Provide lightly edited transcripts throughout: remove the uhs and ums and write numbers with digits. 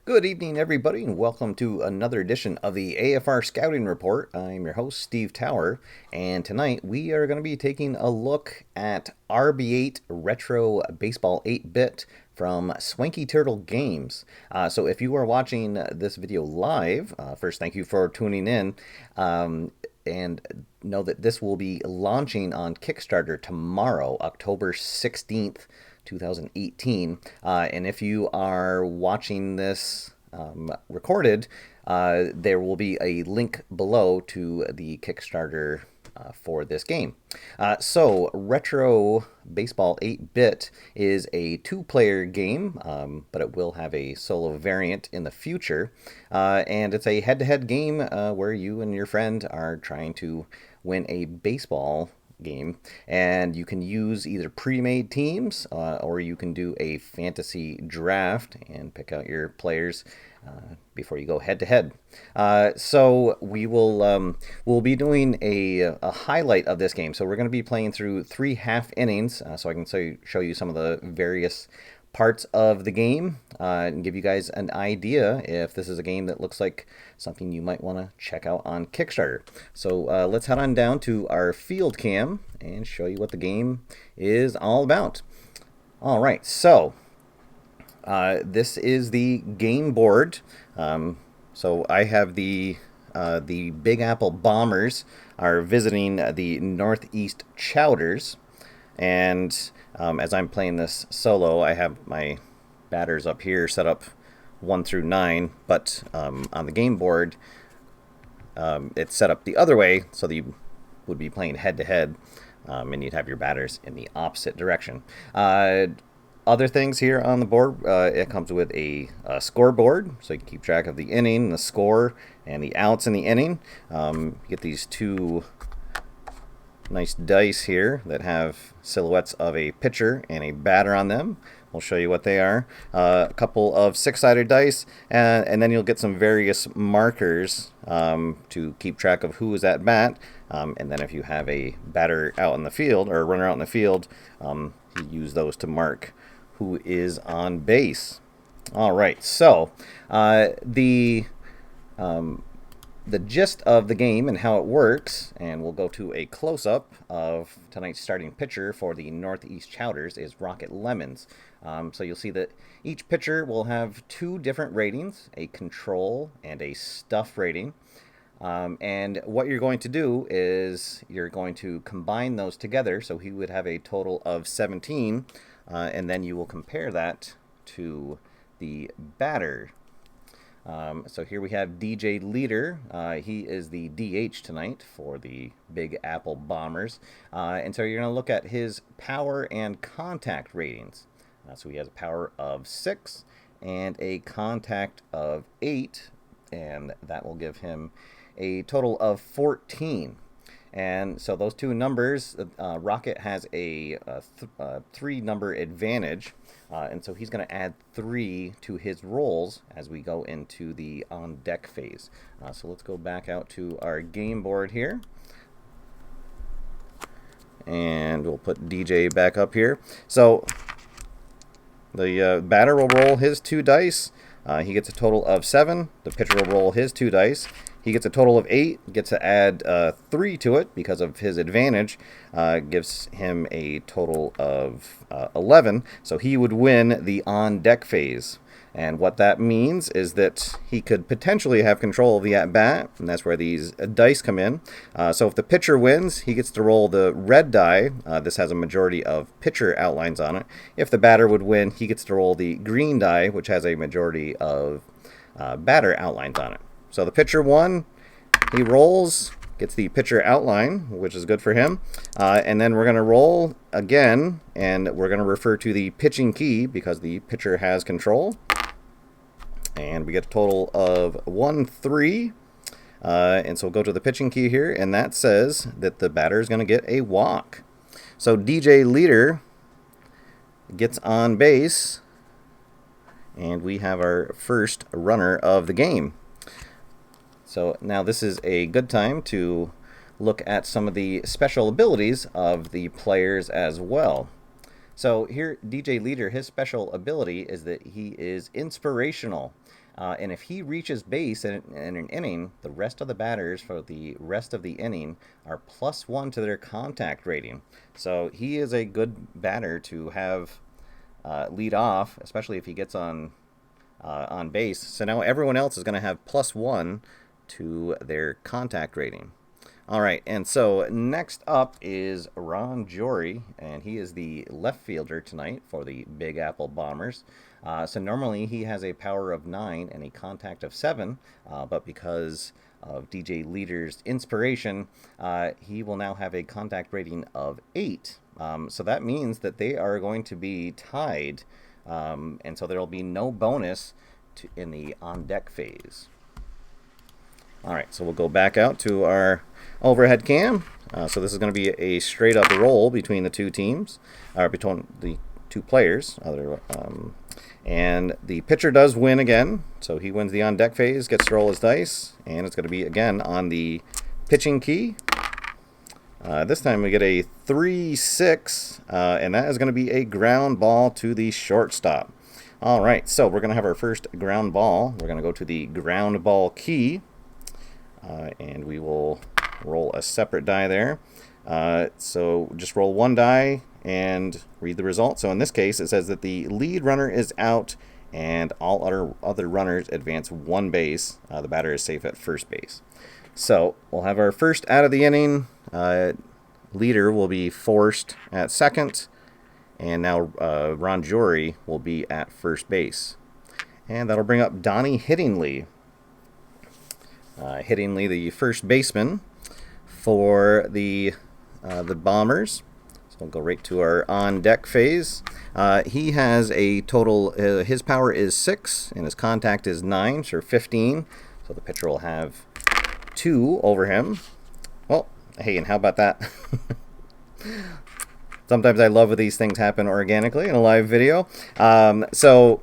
Good evening, everybody, and welcome to another edition of the AFR Scouting Report. I'm your host, Steve Tower, and tonight we are going to be taking a look at RB8 Retro Baseball 8-Bit from Swanky Turtle Games. So if you are watching this video live, first thank you for tuning in. And know that this will be launching on Kickstarter tomorrow, October 16th, 2018. And if you are watching this recorded, there will be a link below to the Kickstarter for this game. So Retro Baseball 8-Bit is a two-player game, but it will have a solo variant in the future. And it's a head-to-head game where you and your friend are trying to win a baseball game, and you can use either pre-made teams or you can do a fantasy draft and pick out your players before you go head to head. So we'll be doing a highlight of this game. So we're going to be playing through 3 half innings, so I can show you some of the various parts of the game and give you guys an idea if this is a game that looks like something you might want to check out on Kickstarter. So let's head on down to our field cam and show you what the game is all about. All right, so this is the game board. So I have the Big Apple Bombers are visiting the Northeast Chowders, and as I'm playing this solo, I have my batters up here set up 1 through 9, but on the game board, it's set up the other way, so that you would be playing head-to-head, and you'd have your batters in the opposite direction. Other things here on the board, it comes with a scoreboard, so you can keep track of the inning, the score, and the outs in the inning. You get these 2 nice dice here that have silhouettes of a pitcher and a batter on them. We'll show you what they are. A couple of 6-sided dice, and then you'll get some various markers to keep track of who is at bat. And then if you have a batter out in the field or a runner out in the field, you use those to mark who is on base. All right, so the gist of the game and how it works, and we'll go to a close-up of tonight's starting pitcher for the Northeast Chowders, is Rocket Lemons. So you'll see that each pitcher will have 2 different ratings, a control and a stuff rating. And what you're going to do is you're going to combine those together, so he would have a total of 17, and then you will compare that to the batter. So here we have DJ Leader. He is the DH tonight for the Big Apple Bombers. And so you're going to look at his power and contact ratings. So he has a power of 6 and a contact of 8, and that will give him a total of 14. And so those 2 numbers, Rocket has a 3-number advantage, and so he's going to add 3 to his rolls as we go into the on-deck phase. So let's go back out to our game board here, and we'll put DJ back up here. So the batter will roll his 2 dice. He gets a total of 7. The pitcher will roll his 2 dice. He gets a total of 8, gets to add 3 to it because of his advantage, gives him a total of 11. So he would win the on-deck phase. And what that means is that he could potentially have control of the at-bat, and that's where these dice come in. So if the pitcher wins, he gets to roll the red die. This has a majority of pitcher outlines on it. If the batter would win, he gets to roll the green die, which has a majority of batter outlines on it. So the pitcher won, he rolls, gets the pitcher outline, which is good for him. And then we're going to roll again, and we're going to refer to the pitching key because the pitcher has control. And we get a total of 1, 3. And so we'll go to the pitching key here, and that says that the batter is going to get a walk. So DJ Leader gets on base, and we have our first runner of the game. So now this is a good time to look at some of the special abilities of the players as well. So here, DJ Leader, his special ability is that he is inspirational. And if he reaches base in an inning, the rest of the batters for the rest of the inning are +1 to their contact rating. So he is a good batter to have lead off, especially if he gets on base. So now everyone else is going to have +1 to their contact rating. All right, and so next up is Ron Jory, and he is the left fielder tonight for the Big Apple Bombers. So normally he has a power of 9 and a contact of 7, but because of DJ Leader's inspiration, he will now have a contact rating of 8. So that means that they are going to be tied, and so there will be no bonus in the on-deck phase. All right, so we'll go back out to our overhead cam. So this is going to be a straight-up roll between the two teams, or between the two players. And the pitcher does win again, so he wins the on-deck phase, gets to roll his dice, and it's going to be, again, on the pitching key. This time we get a 3-6, and that is going to be a ground ball to the shortstop. All right, so we're going to have our first ground ball. We're going to go to the ground ball key. And we will roll a separate die there. So just roll one die and read the result. So in this case, it says that the lead runner is out and all other runners advance 1 base. The batter is safe at first base. So we'll have our first out of the inning. Leader will be forced at second. And now Ron Jory will be at first base. And that'll bring up Donnie Hittingley. Hittingley, the first baseman for the Bombers. So we'll go right to our on-deck phase. He has a total, his power is 6, and his contact is 9, so 15. So the pitcher will have 2 over him. Well, hey, and how about that? Sometimes I love when these things happen organically in a live video. So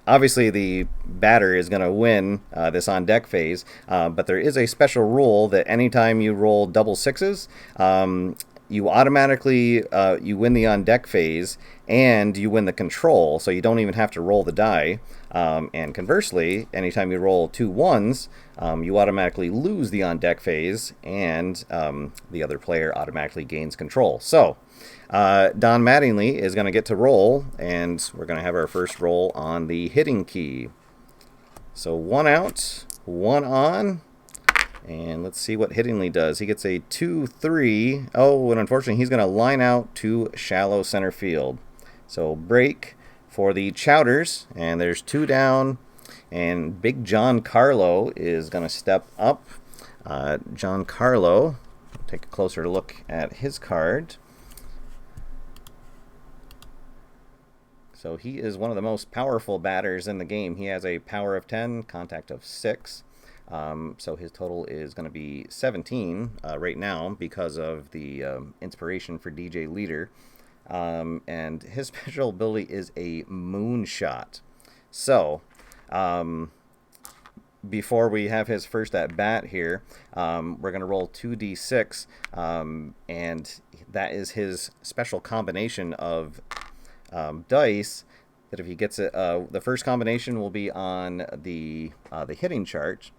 obviously, the batter is going to win this on-deck phase, but there is a special rule that anytime you roll double 6s, you automatically you win the on-deck phase and you win the control, so you don't even have to roll the die. And conversely, anytime you roll 2 1s, you automatically lose the on-deck phase, and the other player automatically gains control. So Don Mattingly is going to get to roll, and we're going to have our first roll on the hitting key. So 1 out, 1 on, and let's see what Hittingley does. He gets a 2-3. Oh, and unfortunately, he's going to line out to shallow center field. So break for the Chowders, and there's 2 down, and Big John Carlo is going to step up. John Carlo, take a closer look at his card. So he is one of the most powerful batters in the game. He has a power of 10, contact of 6. So his total is going to be 17 right now because of the inspiration for DJ Leader. And his special ability is a moonshot. So before we have his first at bat here, we're going to roll 2d6, and that is his special combination of dice. That if he gets it, the first combination will be on the hitting chart,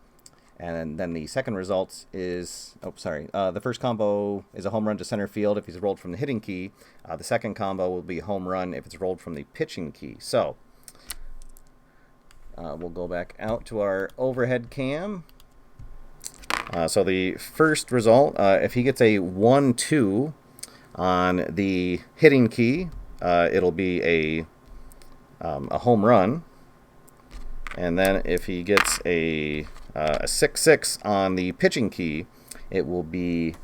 and then the second result is the first combo is a home run to center field if he's rolled from the hitting key. The second combo will be a home run if it's rolled from the pitching key. So we'll go back out to our overhead cam. So the first result, if he gets a 1-2 on the hitting key, it'll be a home run. And then if he gets a 6-6 on the pitching key, it will be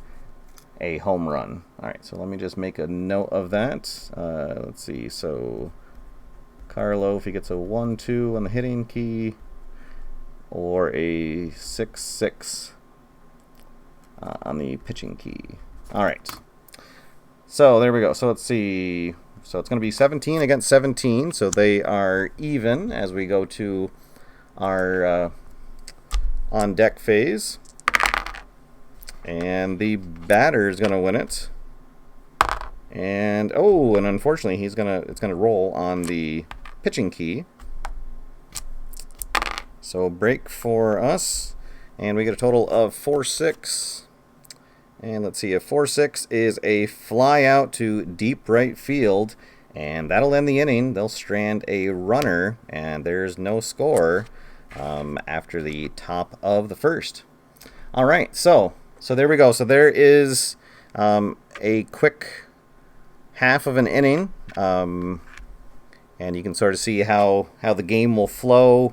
a home run. All right, so let me just make a note of that. Let's see. So Carlo, if he gets a 1-2 on the hitting key, or a 6-6 on the pitching key. All right. So there we go. So let's see. So it's going to be 17 against 17. So they are even as we go to our on deck phase. And the batter is going to win it. And and unfortunately it's going to roll on the pitching key. So break for us, and we get a total of 4-6. And let's see, a 4-6 is a fly out to deep right field, and that'll end the inning. They'll strand a runner, and there's no score after the top of the first. All right, so there we go. So there is a quick half of an inning, and you can sort of see how the game will flow,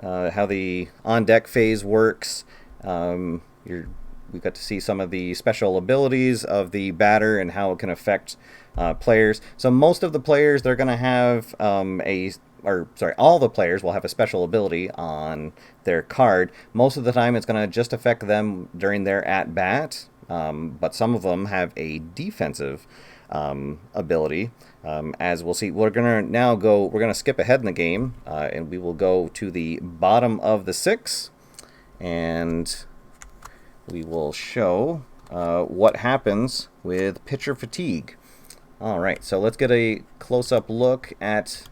how the on-deck phase works. We got to see some of the special abilities of the batter and how it can affect players. So most of the players, they're going to have all the players will have a special ability on their card. Most of the time, it's going to just affect them during their at-bat, but some of them have a defensive ability. As we'll see, we're going to skip ahead in the game, and we will go to the bottom of the 6, and we will show what happens with pitcher fatigue. All right, so let's get a close-up look at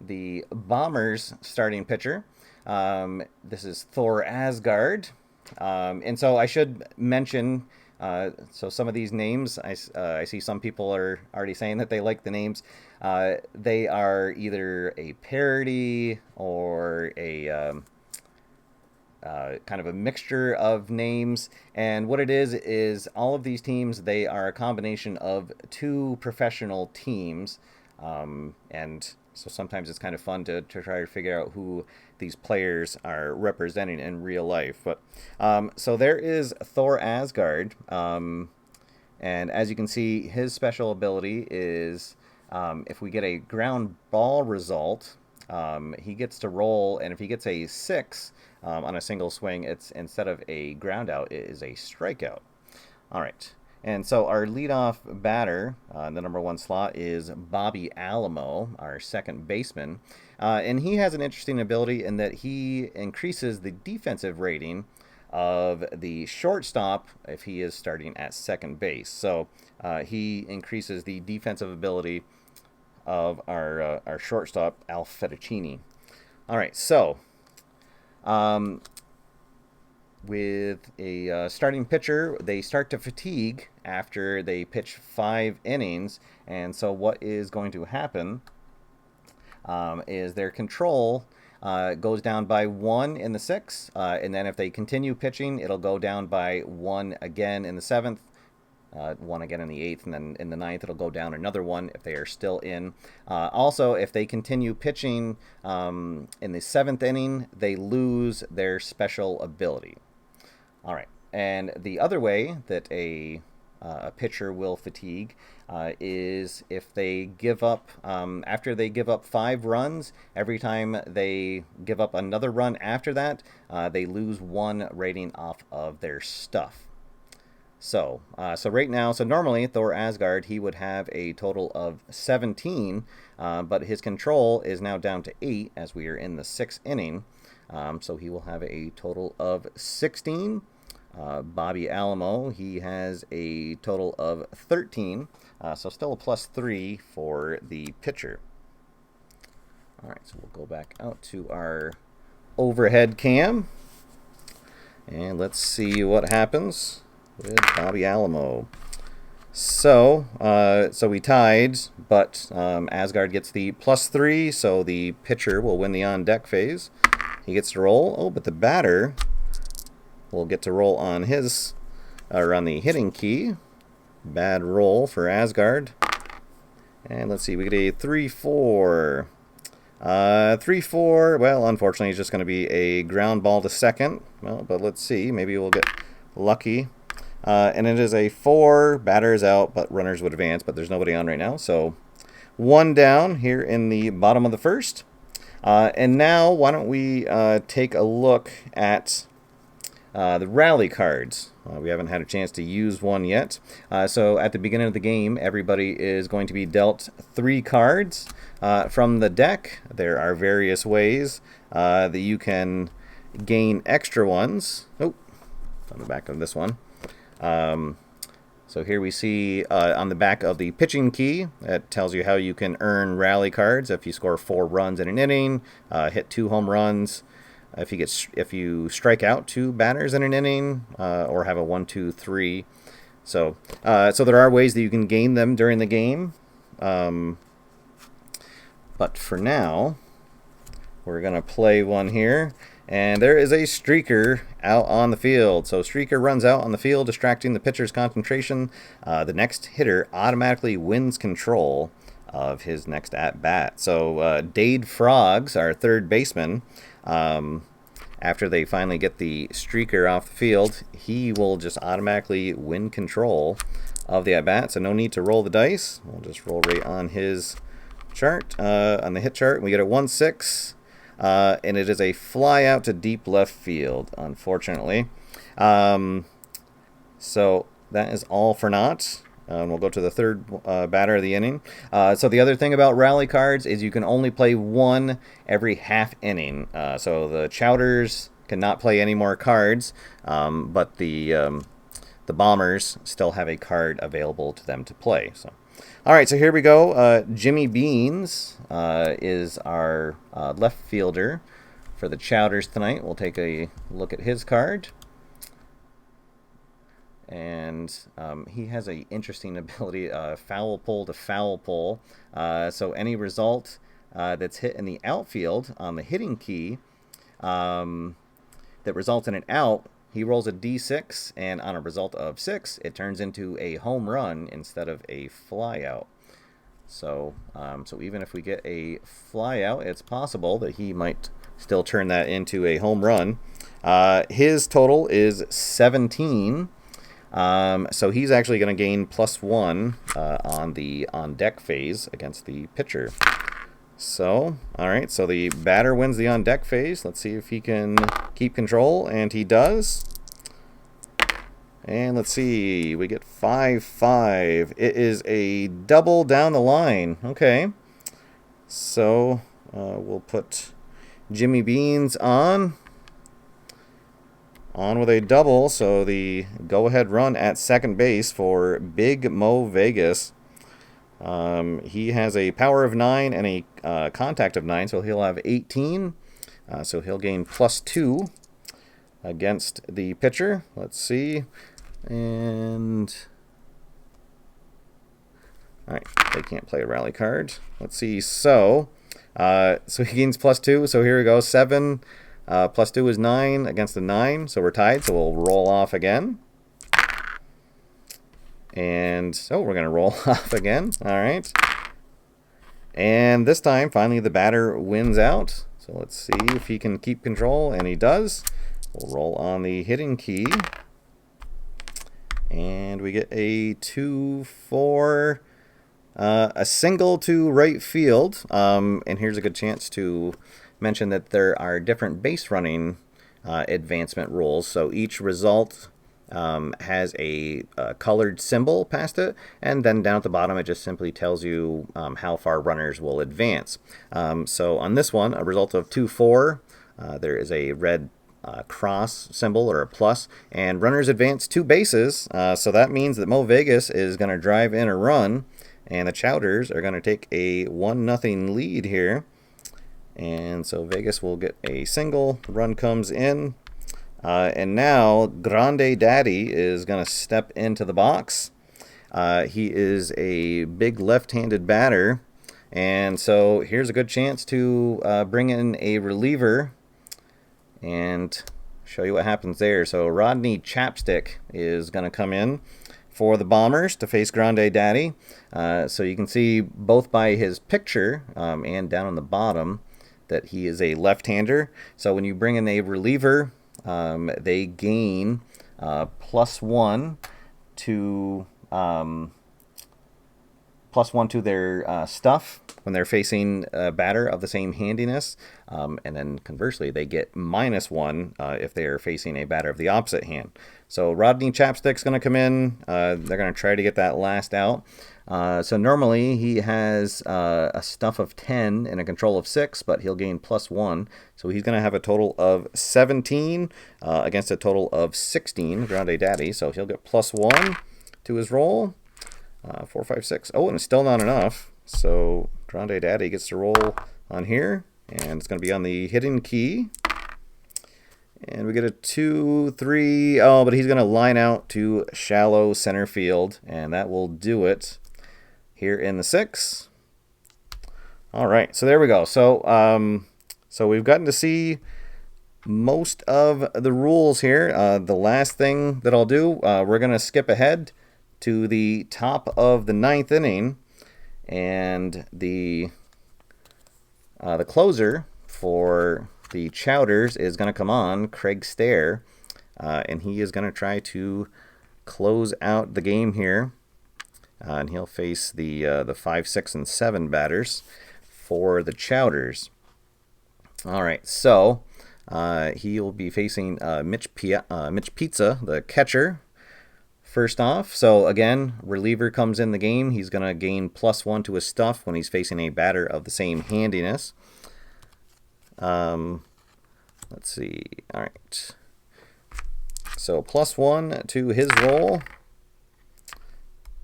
the Bombers starting pitcher. This is Thor Asgard. And so I should mention, so some of these names, I see some people are already saying that they like the names. They are either a parody or a kind of a mixture of names, and what it is all of these teams, they are a combination of two professional teams, and so sometimes it's kind of fun to try to figure out who these players are representing in real life. But so there is Thor Asgard, and as you can see, his special ability is if we get a ground ball result, he gets to roll, and if he gets a 6 on a single swing, it's instead of a ground out, it is a strikeout. All right, and so our leadoff batter in the number 1 slot is Bobby Alamo, our second baseman, and he has an interesting ability in that he increases the defensive rating of the shortstop if he is starting at second base. So he increases the defensive ability of our shortstop, Al Fettuccini. All right, so with a starting pitcher, they start to fatigue after they pitch 5 innings, and so what is going to happen is their control goes down by 1 in the 6th, and then if they continue pitching, it'll go down by 1 again in the 7th, 1 again in the 8th, and then in the 9th it'll go down another 1 if they are still in. Also, if they continue pitching in the 7th inning, they lose their special ability. All right, and the other way that a pitcher will fatigue is if they give up, after they give up 5 runs, every time they give up another run after that, they lose 1 rating off of their stuff. So right now, so normally Thor Asgard, he would have a total of 17, but his control is now down to 8 as we are in the 6th inning. So he will have a total of 16. Bobby Alamo, he has a total of 13, so still a +3 for the pitcher. All right, so we'll go back out to our overhead cam, and let's see what happens with Bobby Alamo. So we tied, but Asgard gets the +3, so the pitcher will win the on-deck phase. He gets to roll. Oh, but the batter will get to roll on his, or on the hitting key. Bad roll for Asgard. And let's see, we get a 3-4. 3-4, well, unfortunately, it's just going to be a ground ball to second. Well, but let's see, maybe we'll get lucky. And it is a 4, batter is out, but runners would advance, but there's nobody on right now. So 1 down here in the bottom of the 1st. And now, why don't we take a look at the rally cards. We haven't had a chance to use one yet. So at the beginning of the game, everybody is going to be dealt 3 cards from the deck. There are various ways that you can gain extra ones. Oh, on the back of this one. So here we see on the back of the pitching key, it tells you how you can earn rally cards if you score 4 runs in an inning, hit 2 home runs, if you strike out 2 batters in an inning, or have a 1-2-3. So there are ways that you can gain them during the game. But for now, we're going to play one here. And there is a streaker out on the field. So streaker runs out on the field, distracting the pitcher's concentration. The next hitter automatically wins control of his next at-bat. So Dade Frogs, our third baseman, after they finally get the streaker off the field, he will just automatically win control of the at-bat. So no need to roll the dice. We'll just roll right on his chart, on the hit chart. We get a 1-6. And it is a fly out to deep left field, unfortunately. So that is all for naught. We'll go to the third batter of the inning. So the other thing about rally cards is you can only play one every half inning. So the Chowders cannot play any more cards, but the Bombers still have a card available to them to play. So. All right, so here we go. Jimmy Beans is our left fielder for the Chowders tonight. We'll take a look at his card. And he has an interesting ability, foul pole to foul pole. So any result that's hit in the outfield on the hitting key that results in an out, he rolls a d6, and on a result of 6, it turns into a home run instead of a fly out. So even if we get a fly out, it's possible that he might still turn that into a home run. His total is 17. So he's actually going to gain +1 on the on-deck phase against the pitcher. So, all right, so the batter wins the on-deck phase. Let's see if he can keep control, and he does. And let's see, we get 5-5. It is a double down the line. Okay, so we'll put Jimmy Beans on with a double, so the go-ahead run at second base for Big Mo Vegas. He has a power of 9 and a contact of 9, so he'll have 18. So he'll gain +2 against the pitcher. Let's see. And all right, they can't play a rally card. Let's see. So he gains +2. So here we go. 7 +2 is 9 against the 9. So we're tied. So we'll roll off again. And we're going to roll off again. All right. And this time, finally, the batter wins out. So let's see if he can keep control, and he does. We'll roll on the hitting key. And we get a 2-4, a single to right field. And here's a good chance to mention that there are different base running advancement rules. So each result has a colored symbol past it, and then down at the bottom it just simply tells you how far runners will advance. So on this one, a result of 2-4, there is a red cross symbol or a plus, and runners advance 2 bases. So that means that Mo Vegas is going to drive in a run, and the Chowders are going to take a 1-0 lead here. And so Vegas will get a single, run comes in. And now Grande Daddy is going to step into the box. He is a big left-handed batter. And so here's a good chance to bring in a reliever and show you what happens there. So Rodney Chapstick is going to come in for the Bombers to face Grande Daddy. So you can see both by his picture and down on the bottom that he is a left-hander. So when you bring in a reliever, they gain +1 to +1 to their stuff when they're facing a batter of the same handiness, and then conversely they get -1 if they are facing a batter of the opposite hand. So Rodney Chapstick's going to come in. They're going to try to get that last out. So normally he has a stuff of 10 and a control of 6, but he'll gain +1. So he's going to have a total of 17 against a total of 16, Grande Daddy. So he'll get +1 to his roll. 4, 5, 6. Oh, and it's still not enough. So Grande Daddy gets to roll on here, and it's going to be on the hidden key. And we get a 2, 3. Oh, but he's going to line out to shallow center field, and that will do it here in the 6. All right, so there we go. So so we've gotten to see most of the rules here. The last thing that I'll do, we're going to skip ahead to the top of the 9th inning, and the closer for the Chowders is going to come on, Craig Stair, and he is going to try to close out the game here, and he'll face the 5, 6, and 7 batters for the Chowders. All right, so he will be facing Mitch Pizza, the catcher, first off. So again, reliever comes in the game. He's going to gain +1 to his stuff when he's facing a batter of the same handiness. Let's see. All right. So +1 to his roll.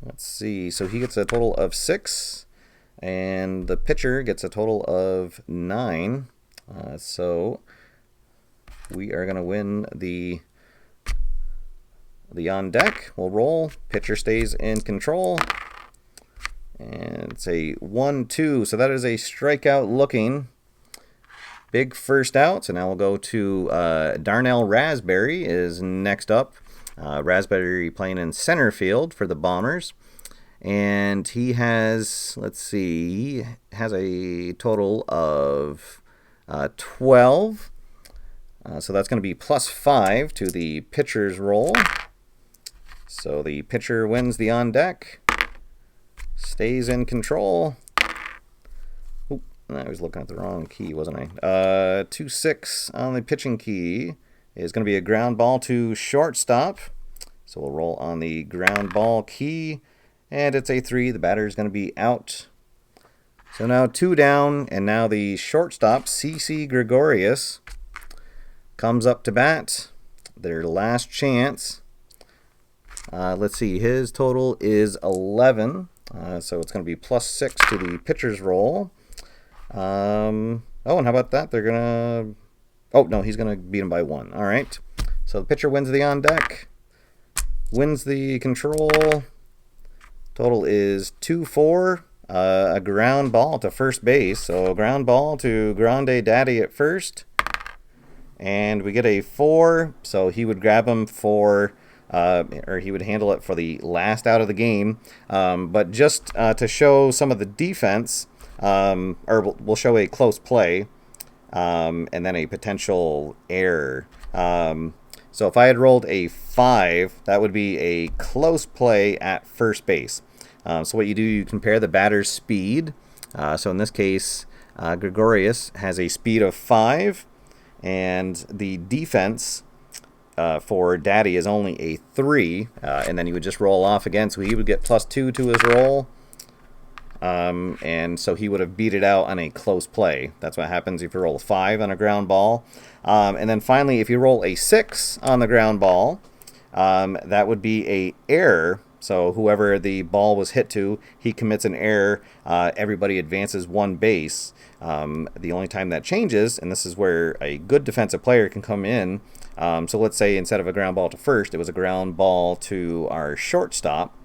Let's see. So he gets a total of 6, and the pitcher gets a total of 9. So we are going to win the on deck. We'll roll. Pitcher stays in control. And it's a 1-2. So that is a strikeout looking. Big first out. So now we'll go to Darnell Raspberry is next up. Raspberry playing in center field for the Bombers. And he has, let's see, he has a total of 12. So that's going to be +5 to the pitcher's roll. So the pitcher wins the on deck, stays in control. Oop, I was looking at the wrong key, wasn't I? 2-6 on the pitching key is going to be a ground ball to shortstop. So we'll roll on the ground ball key, and it's a 3. The batter is going to be out. So now 2 down, and now the shortstop, C.C. Gregorius, comes up to bat. Their last chance. Let's see, his total is 11, so it's going to be +6 to the pitcher's roll. Oh, and how about that? They're going to... Oh, no, he's going to beat him by 1. All right. So the pitcher wins the on deck, wins the control. Total is 2-4, a ground ball to first base. So a ground ball to Grande Daddy at first. And we get a 4, so he would grab him for... or he would handle it for the last out of the game. But just to show some of the defense, or we'll show a close play, and then a potential error. So if I had rolled a 5, that would be a close play at first base. So what you do, you compare the batter's speed. So in this case, Gregorius has a speed of 5, and the defense... for Daddy is only a 3, and then he would just roll off again, so he would get +2 to his roll, and so he would have beat it out on a close play. That's what happens if you roll a 5 on a ground ball. And then finally, if you roll a 6 on the ground ball, that would be a error. So whoever the ball was hit to, he commits an error. Everybody advances 1 base. The only time that changes, and this is where a good defensive player can come in. So let's say instead of a ground ball to first, it was a ground ball to our shortstop,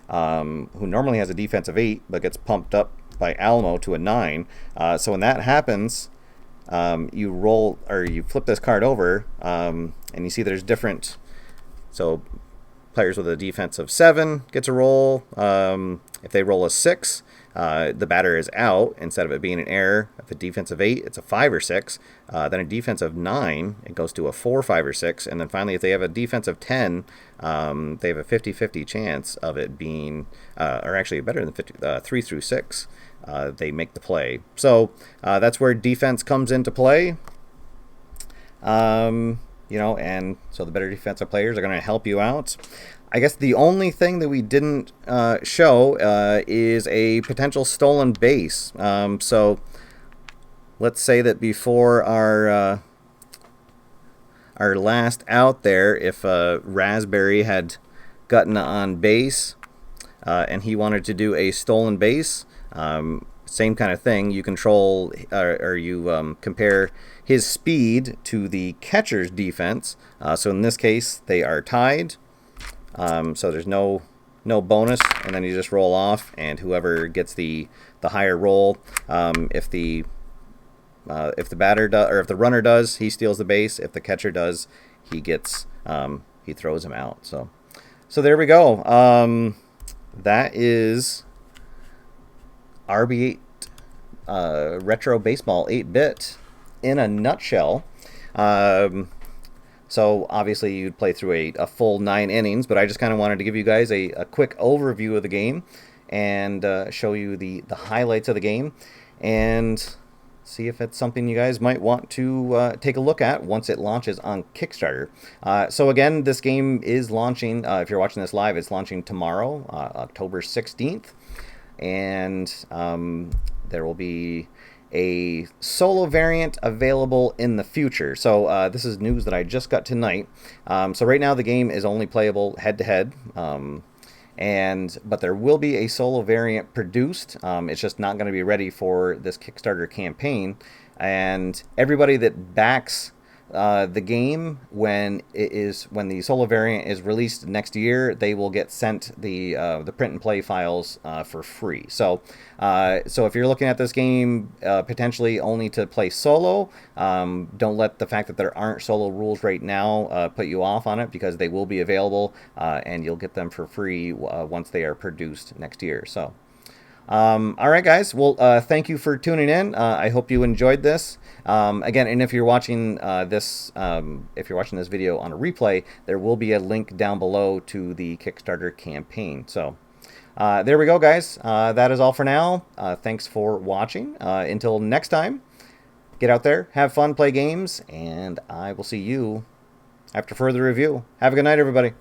who normally has a defense of 8, but gets pumped up by Alamo to a 9. So when that happens, you roll, or you flip this card over, and you see there's different. So players with a defense of 7 gets a roll. If they roll a 6, the batter is out instead of it being an error. If a defense of 8, it's a 5 or 6. Then a defense of 9, it goes to a 4, 5, or 6. And then finally, if they have a defense of 10, they have a 50-50 chance of it being, or actually better than 50, 3 through 6. They make the play. So that's where defense comes into play. And so the better defensive players are going to help you out. I guess the only thing that we didn't show is a potential stolen base. So let's say that before our last out there, if Raspberry had gotten on base, and he wanted to do a stolen base. Same kind of thing. You control, or you compare his speed to the catcher's defense. So in this case, they are tied. So there's no bonus, and then you just roll off, and whoever gets the higher roll, if the batter does, or if the runner does, he steals the base. If the catcher does, he gets he throws him out. So there we go. That is RB8 Retro Baseball 8-bit in a nutshell. So obviously you'd play through a full 9 innings, but I just kind of wanted to give you guys a quick overview of the game and show you the highlights of the game and see if it's something you guys might want to take a look at once it launches on Kickstarter. So again, this game is launching, if you're watching this live, it's launching tomorrow, October 16th. And there will be a solo variant available in the future. So this is news that I just got tonight. So right now the game is only playable head-to-head. But there will be a solo variant produced. It's just not going to be ready for this Kickstarter campaign. And everybody that backs the game when the solo variant is released next year, they will get sent the print and play files for free. So if you're looking at this game potentially only to play solo, don't let the fact that there aren't solo rules right now put you off on it, because they will be available and you'll get them for free once they are produced next year. So all right, guys. Well, thank you for tuning in. I hope you enjoyed this. Again, and if you're watching this video on a replay, there will be a link down below to the Kickstarter campaign. So there we go, guys. That is all for now. Thanks for watching. Until next time, get out there, have fun, play games, and I will see you after further review. Have a good night, everybody.